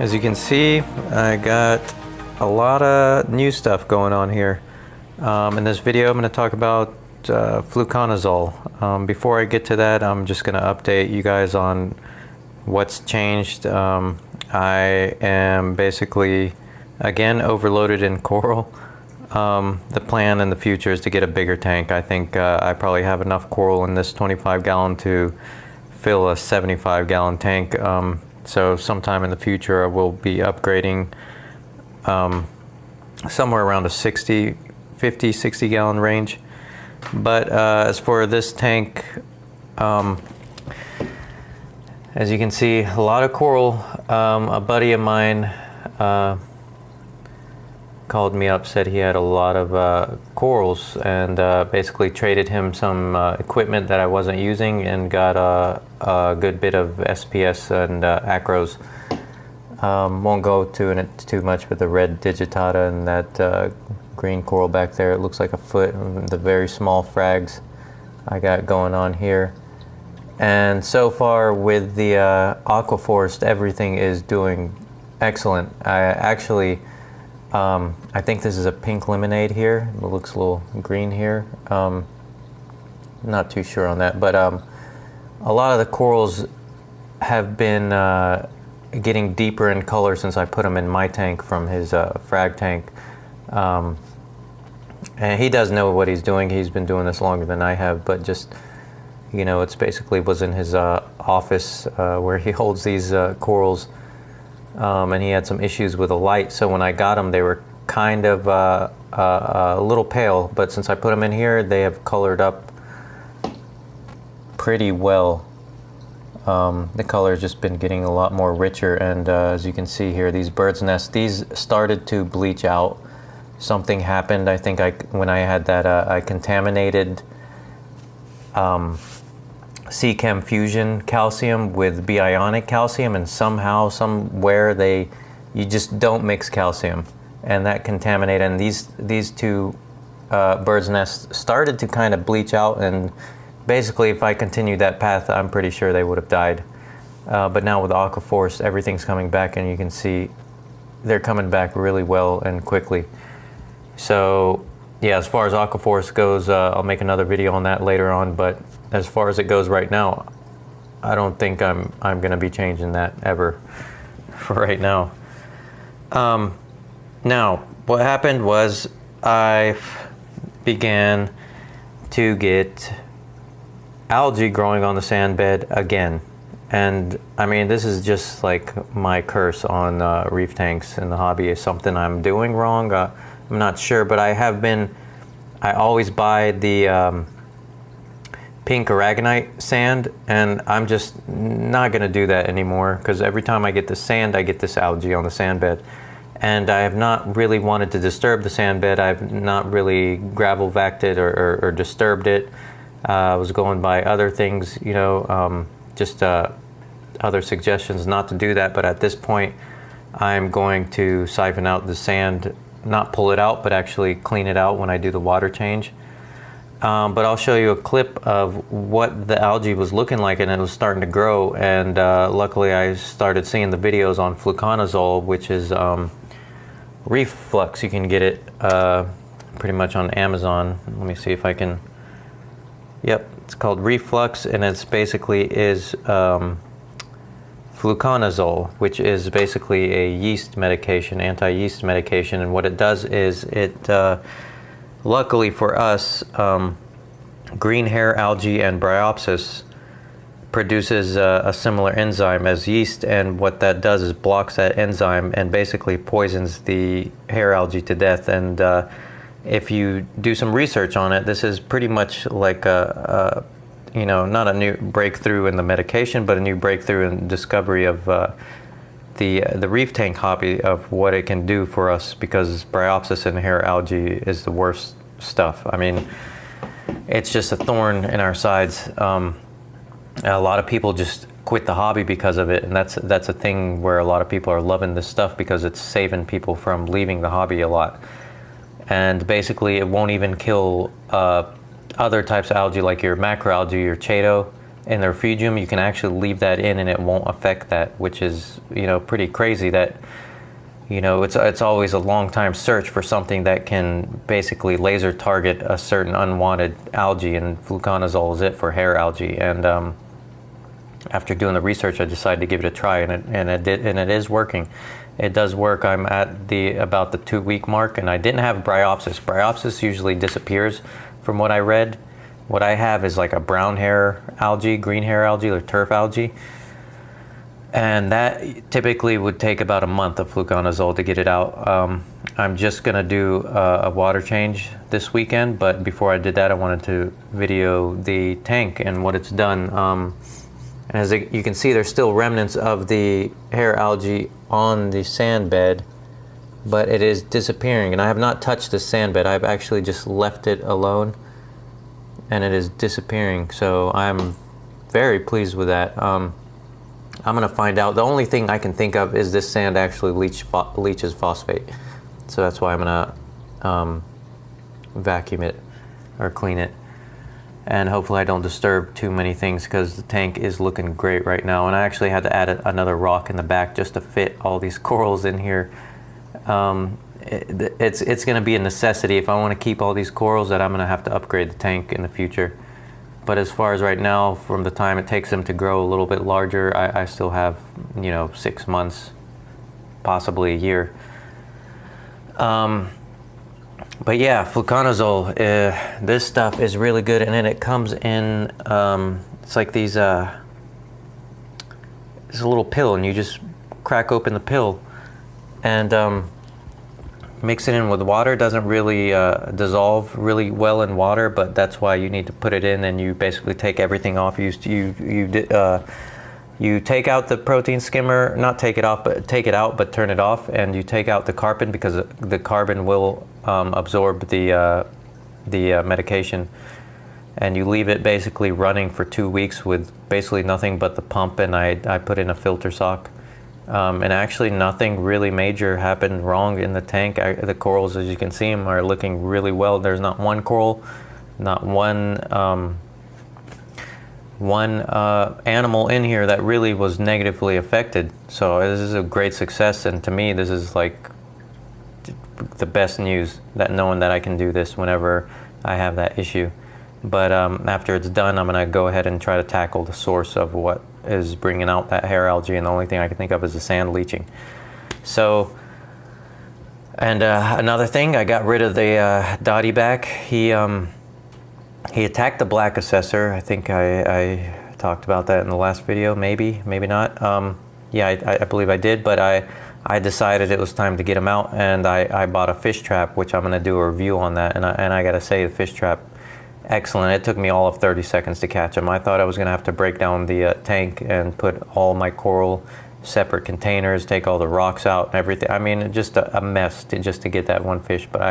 As you can see, I got a lot of new stuff going on here. In this video, I'm going to talk about Fluconazole. Before I get to that, I'm just going to update you guys on what's changed. I am basically, again, overloaded in coral. The plan in the future is to get a bigger tank. I think I probably have enough coral in this 25-gallon to fill a 75-gallon tank. So sometime in the future I will be upgrading somewhere around a 50-60 gallon range. But as for this tank, as you can see, a lot of coral. A buddy of mine called me up, said he had a lot of corals, and basically traded him some equipment that I wasn't using and got a good bit of SPS and acros. Won't go into it too much with the red digitata and that green coral back there. It looks like a foot, and the very small frags I got going on here. And so far with the aquaforest, everything is doing excellent. I actually I think this is a pink lemonade here. It looks a little green here. Not too sure on that, but a lot of the corals have been getting deeper in color since I put them in my tank from his frag tank. And he does know what he's doing. He's been doing this longer than I have, but just, you know, it's basically was in his office where he holds these corals. And he had some issues with the light, so when I got them, they were kind of a little pale, but since I put them in here, they have colored up pretty well. The color has just been getting a lot more richer, and as you can see here, these bird's nests, these started to bleach out. Something happened, I think, when I had that, I contaminated C-Chem Fusion calcium with bionic calcium, and somehow, somewhere, you just don't mix calcium, and that contaminated. And these two bird's nests started to kind of bleach out, and basically, if I continued that path, I'm pretty sure they would have died. But now with aquaforest, everything's coming back, and you can see they're coming back really well and quickly. So yeah, as far as aquaforest goes, I'll make another video on that later on, but as far as it goes right now, I don't think I'm going to be changing that ever for right now. Now, what happened was I began to get algae growing on the sand bed again. And I mean, this is just like my curse on reef tanks in the hobby. Is something I'm doing wrong? I'm not sure, but I always buy the pink aragonite sand, and I'm just not going to do that anymore, because every time I get the sand, I get this algae on the sand bed. And I have not really wanted to disturb the sand bed. I've not really gravel vacked it or disturbed it. I was going by other things, you know, just other suggestions not to do that. But at this point, I'm going to siphon out the sand, not pull it out, but actually clean it out when I do the water change. But I'll show you a clip of what the algae was looking like, and it was starting to grow. And luckily, I started seeing the videos on Fluconazole, which is reflux. You can get it pretty much on Amazon. Let me see if I can. Yep, it's called reflux, and it's basically is Fluconazole, which is basically a yeast medication, anti-yeast medication. And what it does is it, luckily for us, green hair algae and Bryopsis produces a similar enzyme as yeast, and what that does is blocks that enzyme and basically poisons the hair algae to death. And if you do some research on it, this is pretty much like you know, not a new breakthrough in the medication, but a new breakthrough in discovery of the reef tank hobby, of what it can do for us, because Bryopsis and hair algae is the worst stuff. I mean, it's just a thorn in our sides. A lot of people just quit the hobby because of it, and that's a thing where a lot of people are loving this stuff because it's saving people from leaving the hobby a lot. And basically, it won't even kill other types of algae like your macroalgae, your chaeto, in the refugium, you can actually leave that in and it won't affect that, which is, you know, pretty crazy. That, you know, it's always a long time search for something that can basically laser target a certain unwanted algae, and fluconazole is it for hair algae. And after doing the research, I decided to give it a try, and it is working. It does work. I'm at about the 2-week mark, and I didn't have Bryopsis. Bryopsis usually disappears from what I read. What I have is like a brown hair algae, green hair algae, or turf algae. And that typically would take about a month of fluconazole to get it out. I'm just gonna do a water change this weekend, but before I did that, I wanted to video the tank and what it's done. And as you can see, there's still remnants of the hair algae on the sand bed, but it is disappearing. And I have not touched the sand bed. I've actually just left it alone, and it is disappearing. So I'm very pleased with that. I'm gonna find out. The only thing I can think of is this sand actually leaches phosphate. So that's why I'm gonna vacuum it or clean it. And hopefully I don't disturb too many things, because the tank is looking great right now. And I actually had to add another rock in the back just to fit all these corals in here. It's gonna be a necessity if I wanna keep all these corals, that I'm gonna have to upgrade the tank in the future. But as far as right now, from the time it takes them to grow a little bit larger, I still have, you know, 6 months, possibly a year. But yeah, fluconazole, this stuff is really good, and then it comes in, it's like it's a little pill, and you just crack open the pill and mix it in with water. It doesn't really dissolve really well in water, but that's why you need to put it in, and you basically take everything off. You take out the protein skimmer, not take it off, but take it out, but turn it off, and you take out the carbon, because the carbon will absorb the medication, and you leave it basically running for 2 weeks with basically nothing but the pump. And I put in a filter sock, and actually nothing really major happened wrong in the tank. The corals, as you can see them, are looking really well. There's not one coral, not one animal in here that really was negatively affected. So this is a great success, and to me this is like the best news, that knowing that I can do this whenever I have that issue. But after it's done, I'm gonna go ahead and try to tackle the source of what is bringing out that hair algae, and the only thing I can think of is the sand leaching. So, and another thing, I got rid of the dotty back. He attacked the black assessor. I think I talked about that in the last video, maybe not. Yeah, I believe I did, but I decided it was time to get him out, and I bought a fish trap, which I'm gonna do a review on that. And I gotta say, the fish trap, excellent. It took me all of 30 seconds to catch him. I thought I was gonna have to break down the tank and put all my coral separate containers, take all the rocks out and everything. I mean, just a mess just to get that one fish. But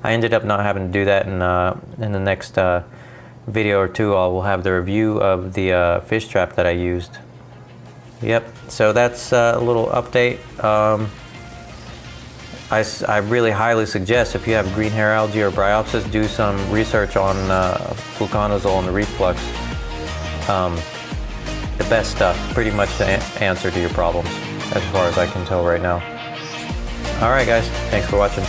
I ended up not having to do that, and in the next video or two, I will have the review of the fish trap that I used. Yep, so that's a little update. I really highly suggest, if you have green hair algae or Bryopsis, do some research on fluconazole and the reflux. The best stuff, pretty much the answer to your problems, as far as I can tell right now. All right, guys, thanks for watching.